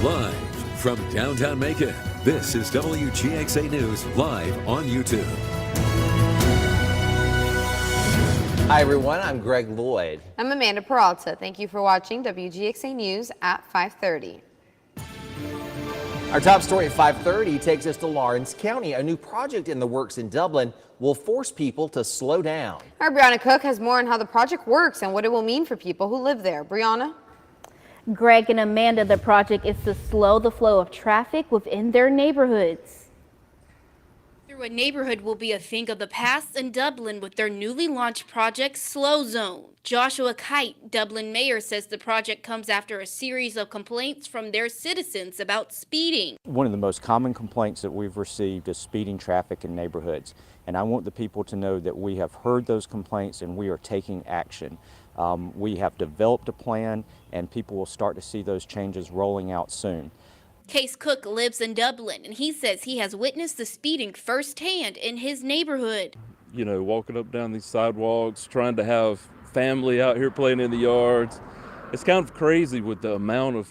Live from downtown Macon, this is WGXA News live on YouTube. Hi everyone, I'm Greg Lloyd. I'm Amanda Peralta. Thank you for watching WGXA News at 5:30. Our top story at 5:30 takes us to Lawrence County. A new project in the works in Dublin will force people to slow down. Our Brianna Cook has more on how the project works and what it will mean for people who live there. Brianna? Greg and Amanda, the project is to slow the flow of traffic within their neighborhoods. Through a neighborhood will be a thing of the past in Dublin with their newly launched project Slow Zone. Joshua Kite, Dublin mayor, says the project comes after a series of complaints from their citizens about speeding. One of the most common complaints that we've received is speeding traffic in neighborhoods. And I want the people to know that we have heard those complaints and we are taking action. We have developed a plan and people will start to see those changes rolling out soon. Case Cook lives in Dublin and he says he has witnessed the speeding firsthand in his neighborhood. You know, walking up down these sidewalks, trying to have family out here playing in the yards. It's kind of crazy with the amount of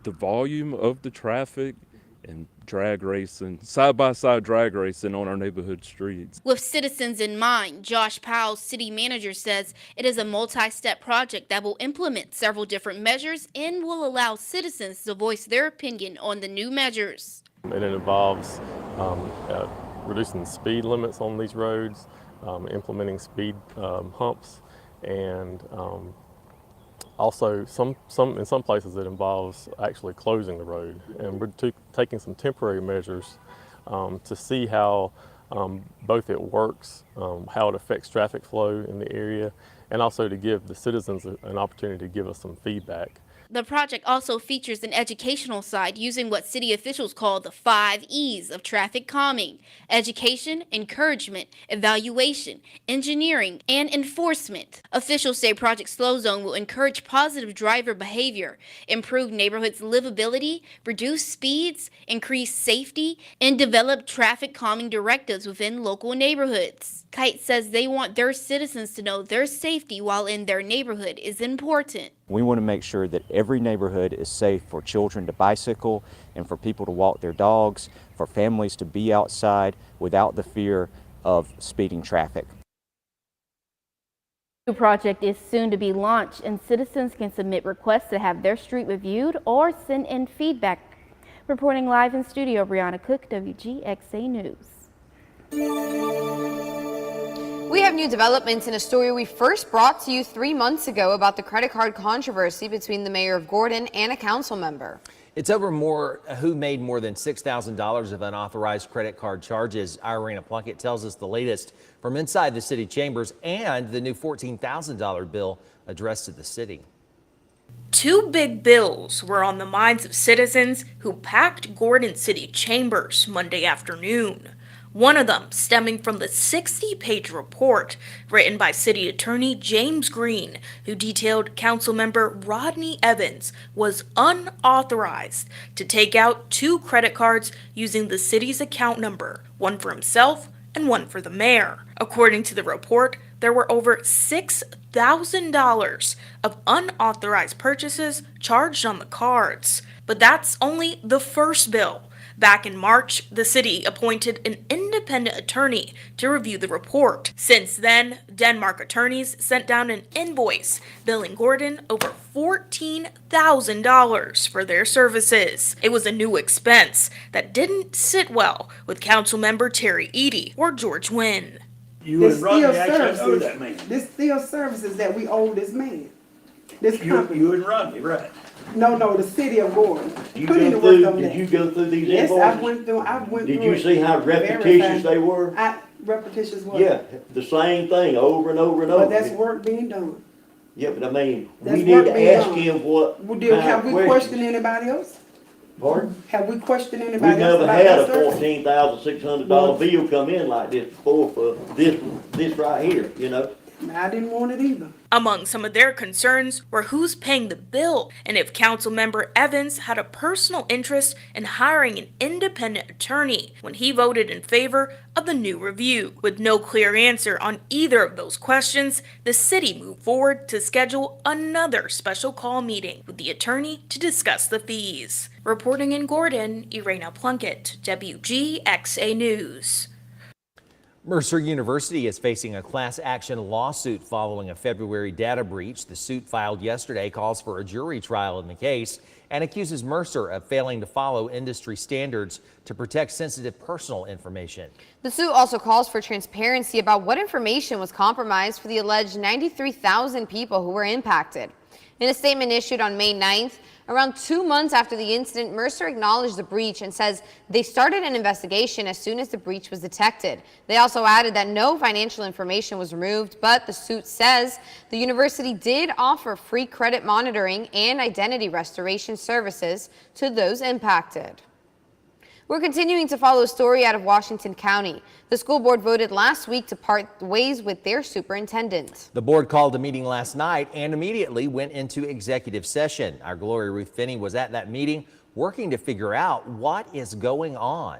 the volume of the traffic and drag racing, side-by-side drag racing on our neighborhood streets. With citizens in mind, Josh Powell, city manager, says it is a multi-step project that will implement several different measures and will allow citizens to voice their opinion on the new measures. And it involves reducing speed limits on these roads, implementing speed humps, and also, in some places it involves actually closing the road, and we're taking some temporary measures to see how both it works, how it affects traffic flow in the area, and also to give the citizens an opportunity to give us some feedback. The project also features an educational side using what city officials call the 5 E's of traffic calming: education, encouragement, evaluation, engineering, and enforcement. Officials say Project Slow Zone will encourage positive driver behavior, improve neighborhoods' livability, reduce speeds, increase safety, and develop traffic calming directives within local neighborhoods. Kite says they want their citizens to know their safety while in their neighborhood is important. We want to make sure that every neighborhood is safe for children to bicycle and for people to walk their dogs, for families to be outside without the fear of speeding traffic. The project is soon to be launched and citizens can submit requests to have their street reviewed or send in feedback. Reporting live in studio, Brianna Cook, WGXA News. We have new developments in a story we first brought to you 3 months ago about the credit card controversy between the mayor of Gordon and a council member. It's over who made more than $6,000 of unauthorized credit card charges. Irina Plunkett tells us the latest from inside the city chambers and the new $14,000 bill addressed to the city. Two big bills were on the minds of citizens who packed Gordon City chambers Monday afternoon. One of them stemming from the 60-page report written by City Attorney James Green, who detailed Councilmember Rodney Evans was unauthorized to take out 2 credit cards using the city's account number, one for himself and one for the mayor. According to the report, there were over $6,000 of unauthorized purchases charged on the cards. But that's only the first bill. Back in March, the city appointed an independent attorney to review the report. Since then, Denmark attorneys sent down an invoice billing Gordon over $14,000 for their services. It was a new expense that didn't sit well with Councilmember Terry Eady or George Wynn. You and Rodney actually owe that man. This still services that we owe this man. This company. You and Rodney, right? No, the city of Gordon. Did you go through these invoices? Yes, I went through Did you see how repetitious they were? Repetitious what? Yeah, the same thing over and over and over. But that's work being done. Yeah, but I mean, we need to ask him what Have we questioned anybody else? Pardon? Have we questioned anybody We've else? never had a $14,600 bill come in like this before for this right here, you know. I didn't want it either. Among some of their concerns were who's paying the bill and if Councilmember Evans had a personal interest in hiring an independent attorney when he voted in favor of the new review. With no clear answer on either of those questions, the city moved forward to schedule another special call meeting with the attorney to discuss the fees. Reporting in Gordon, Irena Plunkett, WGXA News. Mercer University is facing a class action lawsuit following a February data breach. The suit filed yesterday calls for a jury trial in the case and accuses Mercer of failing to follow industry standards to protect sensitive personal information. The suit also calls for transparency about what information was compromised for the alleged 93,000 people who were impacted. In a statement issued on May 9th, around 2 months after the incident, Mercer acknowledged the breach and says they started an investigation as soon as the breach was detected. They also added that no financial information was removed, but the suit says the university did offer free credit monitoring and identity restoration services to those impacted. We're continuing to follow a story out of Washington County. The school board voted last week to part ways with their superintendent. The board called a meeting last night and immediately went into executive session. Our Glory Ruth Finney was at that meeting working to figure out what is going on.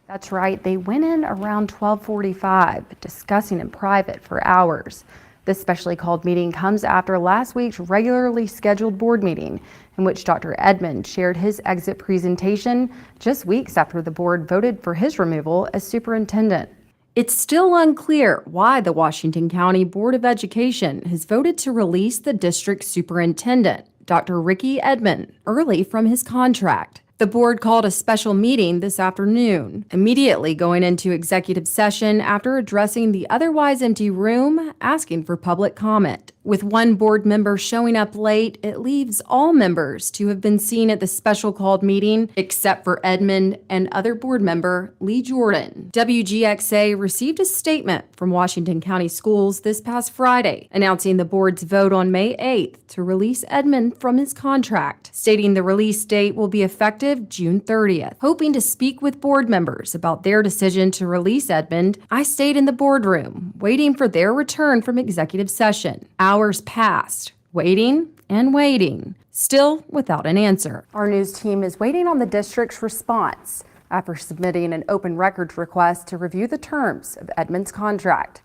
That's right. They went in around 12:45, discussing in private for hours. This specially called meeting comes after last week's regularly scheduled board meeting, in which Dr. Edmond shared his exit presentation just weeks after the board voted for his removal as superintendent. It's still unclear why the Washington County Board of Education has voted to release the district superintendent, Dr. Ricky Edmond, early from his contract. The board called a special meeting this afternoon, immediately going into executive session after addressing the otherwise empty room, asking for public comment. With one board member showing up late, it leaves all members to have been seen at the special called meeting, except for Edmond and other board member Lee Jordan. WGXA received a statement from Washington County Schools this past Friday, announcing the board's vote on May 8th to release Edmond from his contract, stating the release date will be effective June 30th. Hoping to speak with board members about their decision to release Edmond, I stayed in the boardroom, waiting for their return from executive session. Hours passed, waiting and waiting, still without an answer. Our news team is waiting on the district's response after submitting an open records request to review the terms of Edmond's contract.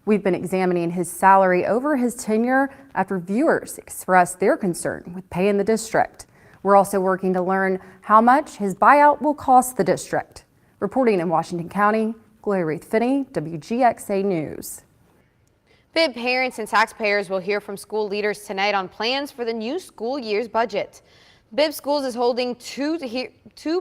We've been examining his salary over his tenure after viewers expressed their concern with pay in the district. We're also working to learn how much his buyout will cost the district. Reporting in Washington County, Gloria Ruth Finney, WGXA News. Bibb parents and taxpayers will hear from school leaders tonight on plans for the new school year's budget. Bibb Schools is holding two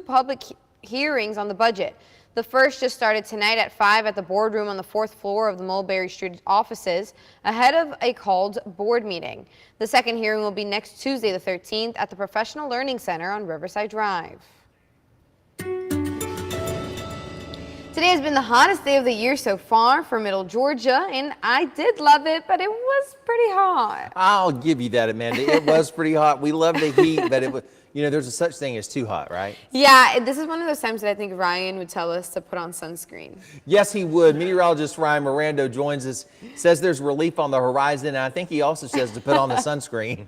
public hearings on the budget. The first just started tonight at 5 at the boardroom on the 4th floor of the Mulberry Street offices ahead of a called board meeting. The second hearing will be next Tuesday the 13th at the Professional Learning Center on Riverside Drive. Today has been the hottest day of the year so far for Middle Georgia, and I did love it, but it was pretty hot. I'll give you that, Amanda. It was pretty hot. We love the heat, but it was, you know, there's a such thing as too hot, right? Yeah, this is one of those times that I think Ryan would tell us to put on sunscreen. Yes, he would. Meteorologist Ryan Mirando joins us, says there's relief on the horizon, and I think he also says to put on the sunscreen.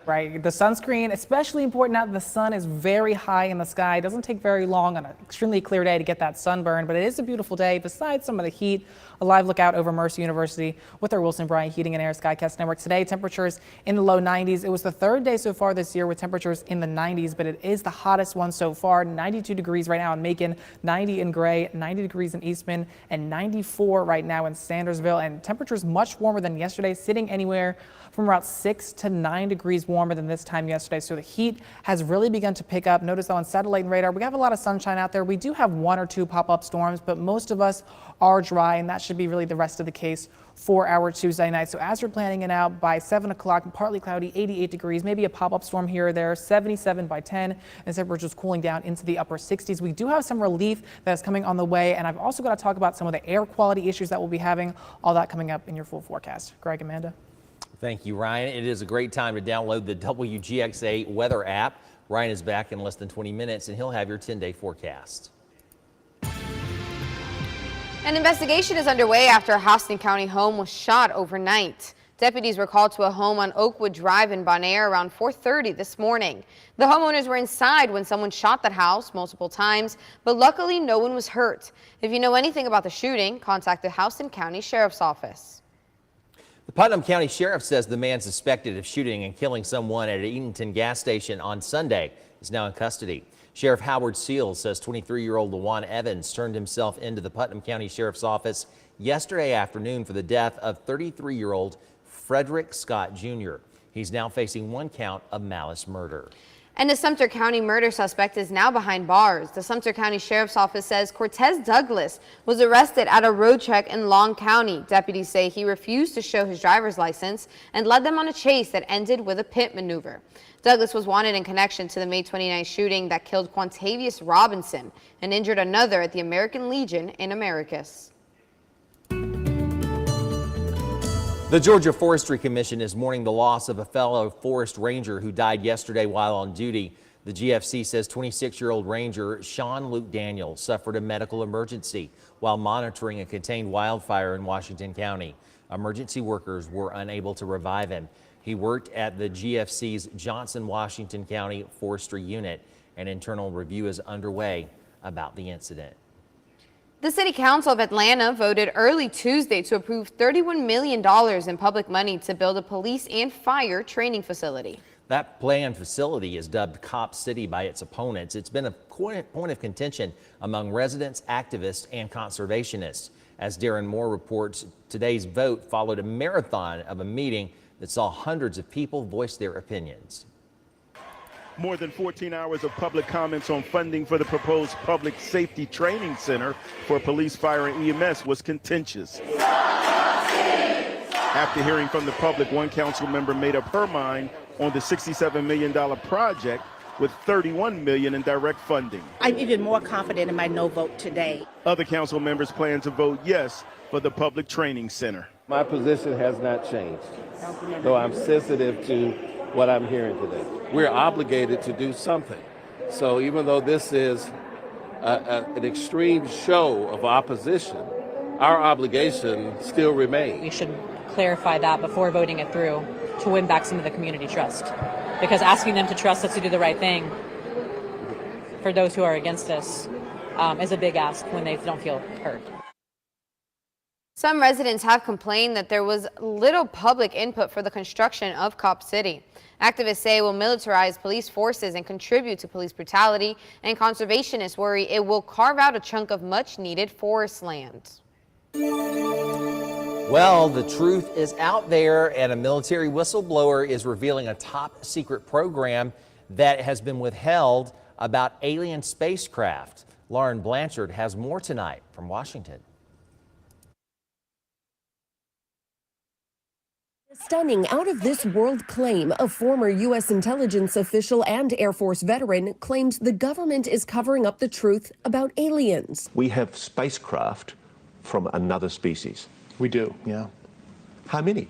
Right, the sunscreen, especially important now that the sun is very high in the sky. It doesn't take very long on an extremely clear day to get that sunburn, but it is a beautiful day. Besides some of the heat, a live look out over Mercer University with our Wilson Bryant Heating and Air Skycast Network. Today, temperatures in the low 90s. It was the third day so far this year with temperatures in the 90s, but it is the hottest one so far. 92 degrees right now in Macon, 90 in Gray, 90 degrees in Eastman, and 94 right now in Sandersville. And temperatures much warmer than yesterday, sitting anywhere from about 6 to 9 degrees warmer than this time yesterday. So the heat has really begun to pick up. Notice on satellite and radar, we have a lot of sunshine out there. We do have 1 or 2 pop-up storms, but most of us are dry, and that should be really the rest of the case for our Tuesday night. So as you're planning it out, by 7 o'clock, partly cloudy, 88 degrees, maybe a pop-up storm here or there, 77 by 10, and temperatures cooling down into the upper 60s. We do have some relief that's coming on the way, and I've also got to talk about some of the air quality issues that we'll be having, all that coming up in your full forecast. Greg, Amanda. Thank you, Ryan. It is a great time to download the WGXA weather app. Ryan is back in less than 20 minutes, and he'll have your 10-day forecast. An investigation is underway after a Houston County home was shot overnight. Deputies were called to a home on Oakwood Drive in Bonaire around 4:30 this morning. The homeowners were inside when someone shot that house multiple times, but luckily no one was hurt. If you know anything about the shooting, contact the Houston County Sheriff's Office. The Putnam County Sheriff says the man suspected of shooting and killing someone at an Eatonton gas station on Sunday is now in custody. Sheriff Howard Seals says 23-year-old LaJuan Evans turned himself into the Putnam County Sheriff's Office yesterday afternoon for the death of 33-year-old Frederick Scott Jr. He's now facing 1 count of malice murder. And a Sumter County murder suspect is now behind bars. The Sumter County Sheriff's Office says Cortez Douglas was arrested at a road check in Long County. Deputies say he refused to show his driver's license and led them on a chase that ended with a pit maneuver. Douglas was wanted in connection to the May 29 shooting that killed Quantavious Robinson and injured another at the American Legion in Americus. The Georgia Forestry Commission is mourning the loss of a fellow forest ranger who died yesterday while on duty. The GFC says 26-year-old ranger Sean Luke Daniels suffered a medical emergency while monitoring a contained wildfire in Washington County. Emergency workers were unable to revive him. He worked at the GFC's Johnson, Washington County Forestry Unit. An internal review is underway about the incident. The City Council of Atlanta voted early Tuesday to approve $31 million in public money to build a police and fire training facility. That planned facility is dubbed Cop City by its opponents. It's been a point of contention among residents, activists, and conservationists. As Darren Moore reports, today's vote followed a marathon of a meeting that saw hundreds of people voice their opinions. More than 14 hours of public comments on funding for the proposed Public Safety Training Center for Police, Fire, and EMS was contentious. After hearing from the public, one council member made up her mind on the $67 million project with $31 million in direct funding. I'm even more confident in my no vote today. Other council members plan to vote yes for the Public Training Center. My position has not changed, though I'm sensitive to what I'm hearing today. We're obligated to do something. So even though this is an extreme show of opposition, our obligation still remains. We should clarify that before voting it through to win back some of the community trust. Because asking them to trust us to do the right thing for those who are against us is a big ask when they don't feel heard. Some residents have complained that there was little public input for the construction of Cop City. Activists say it will militarize police forces and contribute to police brutality, and conservationists worry it will carve out a chunk of much-needed forest land. Well, the truth is out there, and a military whistleblower is revealing a top-secret program that has been withheld about alien spacecraft. Lauren Blanchard has more tonight from Washington. Stunning out-of-this-world claim, a former U.S. intelligence official and Air Force veteran claims the government is covering up the truth about aliens. We have spacecraft from another species. We do, yeah. How many?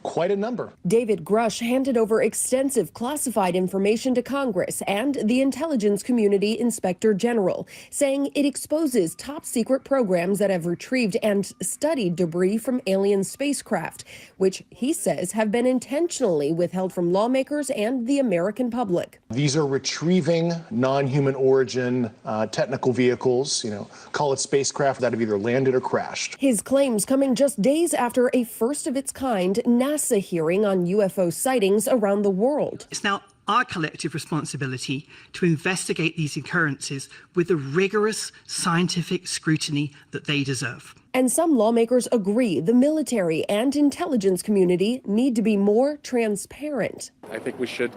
Quite a number. David Grush handed over extensive classified information to Congress and the Intelligence Community Inspector General, saying it exposes top-secret programs that have retrieved and studied debris from alien spacecraft, which he says have been intentionally withheld from lawmakers and the American public. These are retrieving non-human origin technical vehicles, call it spacecraft that have either landed or crashed. His claims coming just days after a first-of-its-kind NASA hearing on UFO sightings around the world. It's now our collective responsibility to investigate these occurrences with the rigorous scientific scrutiny that they deserve. And some lawmakers agree the military and intelligence community need to be more transparent. I think we should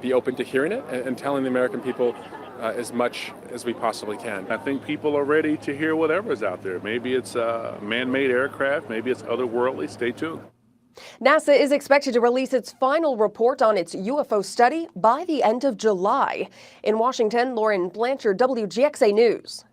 be open to hearing it and telling the American people as much as we possibly can. I think people are ready to hear whatever's out there. Maybe it's man-made aircraft, maybe it's otherworldly. Stay tuned. NASA is expected to release its final report on its UFO study by the end of July. In Washington, Lauren Blanchard, WGXA News.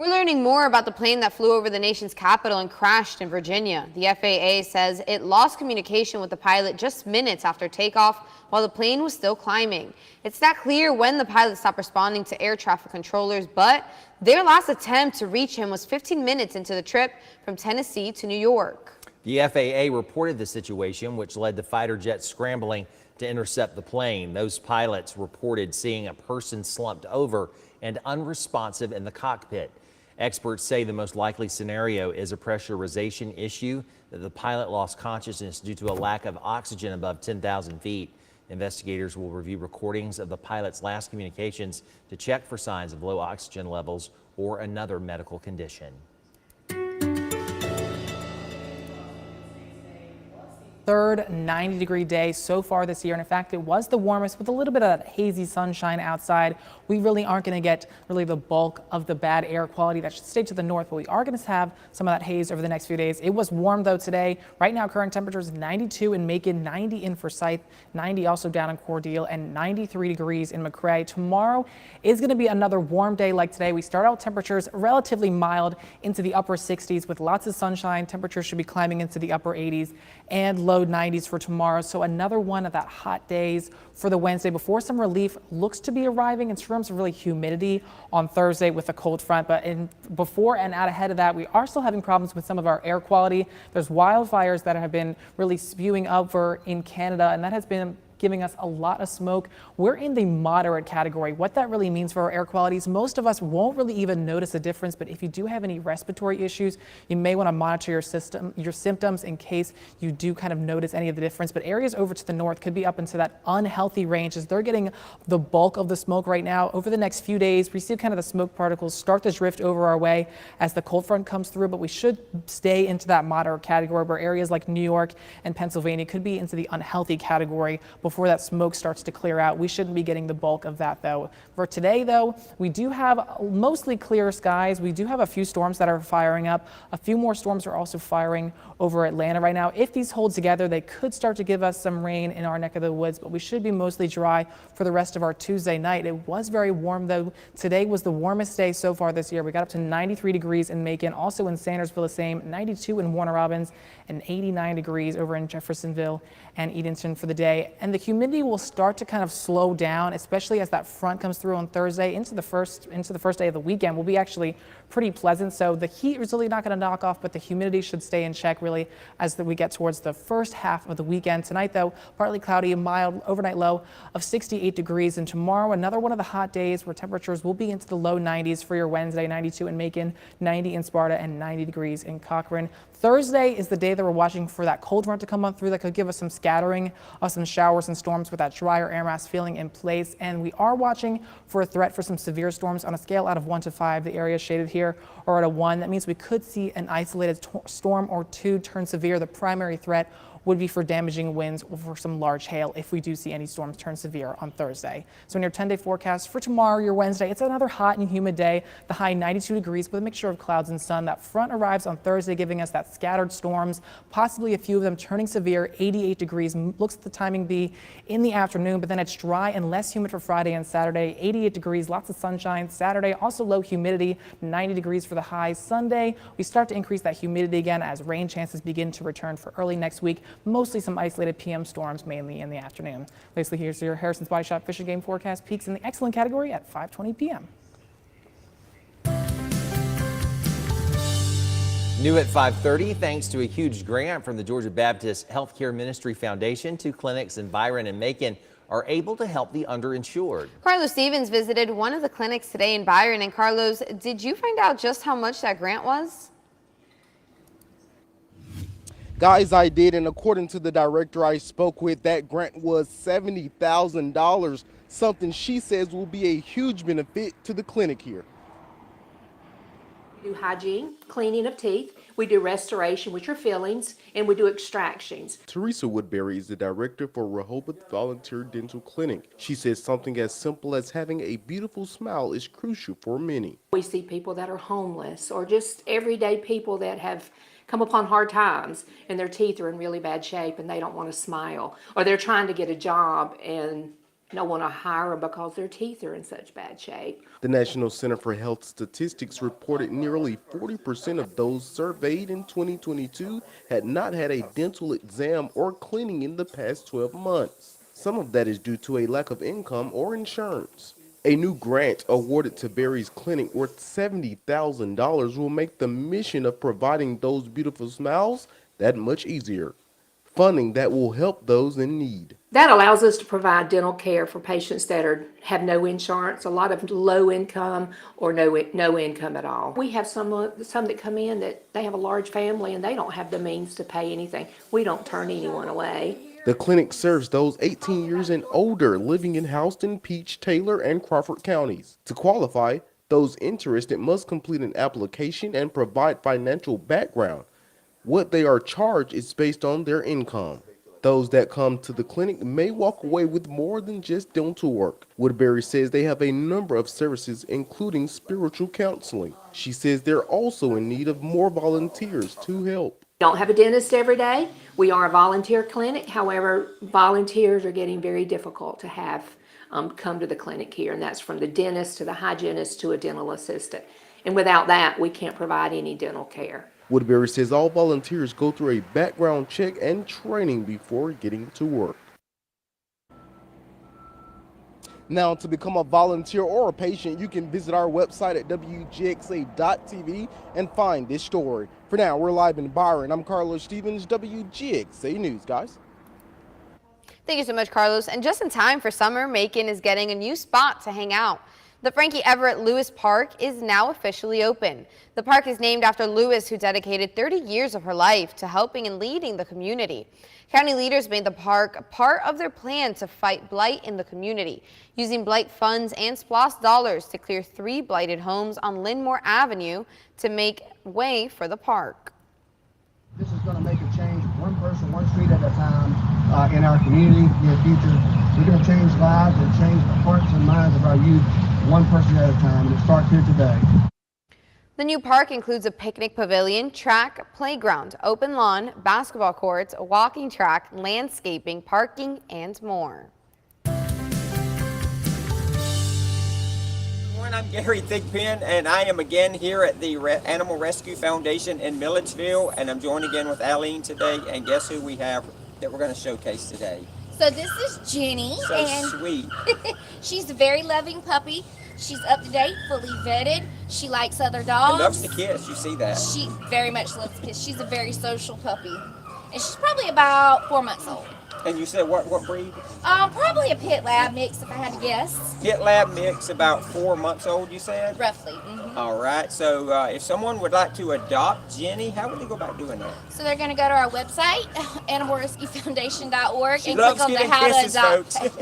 We're learning more about the plane that flew over the nation's capital and crashed in Virginia. The FAA says it lost communication with the pilot just minutes after takeoff while the plane was still climbing. It's not clear when the pilot stopped responding to air traffic controllers, but their last attempt to reach him was 15 minutes into the trip from Tennessee to New York. The FAA reported the situation, which led to fighter jets scrambling to intercept the plane. Those pilots reported seeing a person slumped over and unresponsive in the cockpit. Experts say the most likely scenario is a pressurization issue, that the pilot lost consciousness due to a lack of oxygen above 10,000 feet. Investigators will review recordings of the pilot's last communications to check for signs of low oxygen levels or another medical condition. Third 90-degree day so far this year, and in fact it was the warmest with a little bit of that hazy sunshine outside. We really aren't going to get the bulk of the bad air quality that should stay to the north, but we are going to have some of that haze over the next few days. It was warm though today. Right now current temperatures 92 in Macon, 90 in Forsyth, 90 also down in Cordele, and 93 degrees in McRae. Tomorrow is going to be another warm day like today. We start out temperatures relatively mild into the upper 60s with lots of sunshine. Temperatures should be climbing into the upper 80s and low 90s for tomorrow. So another one of that hot days for the Wednesday before some relief looks to be arriving in terms of really humidity on Thursday with a cold front. But before and out ahead of that, we are still having problems with some of our air quality. There's wildfires that have been really spewing over in Canada, and that has been giving us a lot of smoke. We're in the moderate category. What that really means for our air quality is most of us won't really even notice a difference, but if you do have any respiratory issues, you may want to monitor your symptoms in case you do kind of notice any of the difference. But areas over to the north could be up into that unhealthy range as they're getting the bulk of the smoke right now. Over the next few days, we see kind of the smoke particles start to drift over our way as the cold front comes through, but we should stay into that moderate category where areas like New York and Pennsylvania could be into the unhealthy category before that smoke starts to clear out. We shouldn't be getting the bulk of that though. For today though, we do have mostly clear skies. We do have a few storms that are firing up. A few more storms are also firing over Atlanta right now. If these hold together, they could start to give us some rain in our neck of the woods, but we should be mostly dry for the rest of our Tuesday night. It was very warm though. Today was the warmest day so far this year. We got up to 93 degrees in Macon, also in Sandersville the same, 92 in Warner Robins, and 89 degrees over in Jeffersonville and Edenton for the day. And the humidity will start to kind of slow down, especially as that front comes through on Thursday into the first day of the weekend will be actually pretty pleasant. So the heat is really not going to knock off, but the humidity should stay in check really as we get towards the first half of the weekend. Tonight though, partly cloudy, a mild overnight low of 68 degrees. And tomorrow, another one of the hot days where temperatures will be into the low 90s for your Wednesday, 92 in Macon, 90 in Sparta, and 90 degrees in Cochrane. Thursday is the day that we're watching for that cold front to come on through that could give us some scattering of some showers and storms with that drier air mass feeling in place. And we are watching for a threat for some severe storms on a scale out of 1 to 5. The area shaded here are at a 1. That means we could see an isolated storm or two turn severe. The primary threat would be for damaging winds or for some large hail if we do see any storms turn severe on Thursday. So in your 10-day forecast for tomorrow, your Wednesday, it's another hot and humid day. The high 92 degrees with a mixture of clouds and sun. That front arrives on Thursday, giving us that scattered storms, possibly a few of them turning severe. 88 degrees looks at the timing be in the afternoon, but then it's dry and less humid for Friday and Saturday. 88 degrees, lots of sunshine. Saturday, also low humidity, 90 degrees for the high. Sunday, we start to increase that humidity again as rain chances begin to return for early next week. Mostly some isolated PM storms, mainly in the afternoon. Basically, here's your Harrison's Body Shop Fish and Game forecast. Peaks in the excellent category at 5:20 p.m. New at 5:30, thanks to a huge grant from the Georgia Baptist Healthcare Ministry Foundation, 2 clinics in Byron and Macon are able to help the underinsured. Carlos Stevens visited one of the clinics today in Byron. And Carlos, did you find out just how much that grant was? Guys, I did, and according to the director I spoke with, that grant was $70,000, something she says will be a huge benefit to the clinic here. We do hygiene, cleaning of teeth, we do restoration, which are fillings, and we do extractions. Teresa Woodbury is the director for Rehoboth Volunteer Dental Clinic. She says something as simple as having a beautiful smile is crucial for many. We see people that are homeless or just everyday people that have come upon hard times and their teeth are in really bad shape and they don't want to smile, or they're trying to get a job and don't want to hire them because their teeth are in such bad shape. The National Center for Health Statistics reported nearly 40% of those surveyed in 2022 had not had a dental exam or cleaning in the past 12 months. Some of that is due to a lack of income or insurance. A new grant awarded to Barry's Clinic worth $70,000 will make the mission of providing those beautiful smiles that much easier. Funding that will help those in need. That allows us to provide dental care for patients that have no insurance, a lot of low income or no income at all. We have some that come in that they have a large family and they don't have the means to pay anything. We don't turn anyone away. The clinic serves those 18 years and older living in Houston, Peach, Taylor, and Crawford counties. To qualify, those interested must complete an application and provide financial background. What they are charged is based on their income. Those that come to the clinic may walk away with more than just dental work. Woodbury says they have a number of services, including spiritual counseling. She says they're also in need of more volunteers to help. We don't have a dentist every day. We are a volunteer clinic. However, volunteers are getting very difficult to have come to the clinic here, and that's from the dentist to the hygienist to a dental assistant. And without that, we can't provide any dental care. Woodbury says all volunteers go through a background check and training before getting to work. Now, to become a volunteer or a patient, you can visit our website at WGXA.tv and find this story. For now, we're live in Byron. I'm Carlos Stevens, WGXA News, guys. Thank you so much, Carlos. And just in time for summer, Macon is getting a new spot to hang out. The Frankie Everett Lewis Park is now officially open. The park is named after Lewis, who dedicated 30 years of her life to helping and leading the community. County leaders made the park part of their plan to fight blight in the community, using blight funds and SPLOST dollars to clear 3 blighted homes on Linmore Avenue to make way for the park. This is going to make a change, one person, one street at a time in our community in the future. We're going to change lives and change the hearts and minds of our youth, one person at a time, and it starts here today. The new park includes a picnic pavilion, track, playground, open lawn, basketball courts, a walking track, landscaping, parking, and more. I'm Gary Thigpen, and I am again here at the Animal Rescue Foundation in Milledgeville, and I'm joined again with Aline today, and guess who we have that we're going to showcase today? So this is Jenny, So and sweet. she's a very loving puppy. She's up to date, fully vetted. She likes other dogs. And loves to kiss, you see that. She very much loves to kiss. She's a very social puppy, and she's probably about 4 months old. And you said what breed? Probably a pit lab mix, if I had to guess. Pit lab mix, about 4 months old, you said? Roughly. Mm-hmm. All right, so if someone would like to adopt Jenny, how would they go about doing that? So they're going to go to our website, animalrescuefoundation.org, She and loves click on the giving How kisses, to Adopt. folks.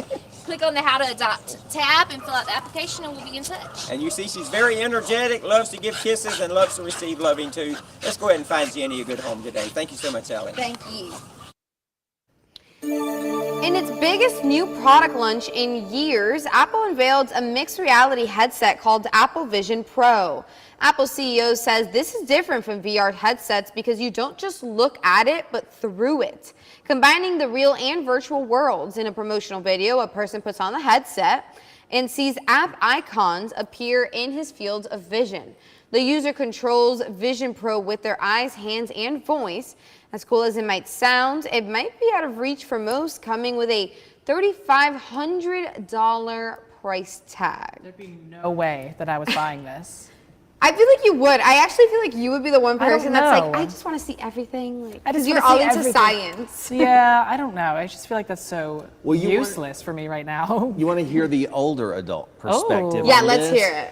Click on the How to Adopt tab and fill out the application, and we'll be in touch. And you see she's very energetic, loves to give kisses, and loves to receive loving too. Let's go ahead and find Jenny a good home today. Thank you so much, Allie. Thank you. In its biggest new product launch in years, Apple unveiled a mixed reality headset called Apple Vision Pro. Apple CEO says this is different from VR headsets because you don't just look at it, but through it. Combining the real and virtual worlds. In a promotional video, a person puts on the headset and sees app icons appear in his field of vision. The user controls Vision Pro with their eyes, hands, and voice. As cool as it might sound, it might be out of reach for most, coming with a $3,500 price tag. There'd be no way that I was buying this. I feel like you would. I actually feel like you would be the one I don't person that's like, know. I just want to see everything. Like, I just because you're wanna all see into everything. science. Yeah, I don't know. I just feel like that's so Well, you useless for me right now. You want to hear the older adult perspective? Yeah, on let's this? hear it.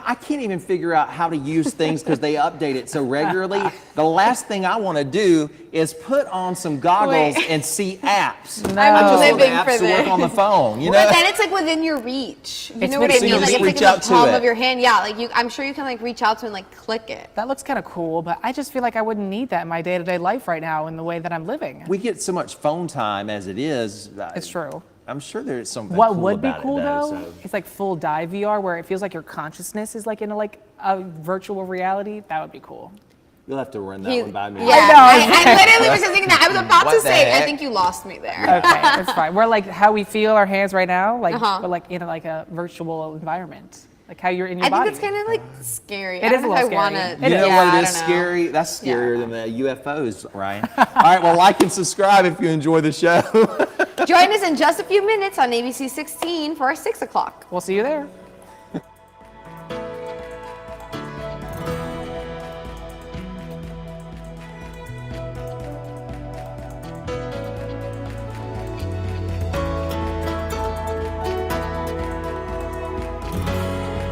I can't even figure out how to use things because they update it so regularly. The last thing I want to do is put on some goggles and see apps. No. I just want the living apps for to work this. on the phone. You But know. then it's like within your reach. You It's know what I within mean? your Like reach. it's like Reach in out the to palm it. of your hand. Yeah, like I'm sure you can like reach out to and like click it. That looks kind of cool, but I just feel like I wouldn't need that in my day-to-day life right now in the way that I'm living. We get so much phone time as it is. It's true. I'm sure there's something. What cool would be about cool it, though, so. is like full dive VR where it feels like your consciousness is like in a virtual reality. That would be cool. You'll have to run that one by me. Yeah, I literally was just thinking that. I was about What to the say, I heck? think you lost me there. Okay, it's fine. We're like how we feel our hands right now, like Uh-huh. but like in like a virtual environment, like how you're in your I body. think it's kind of like scary. It I is don't a know little if I scary. want to. You know yeah, what I it is don't know. scary? That's scarier than the UFOs, Ryan. All right, well, like and subscribe if you enjoy the show. Join us in just a few minutes on ABC 16 for our 6 o'clock. We'll see you there.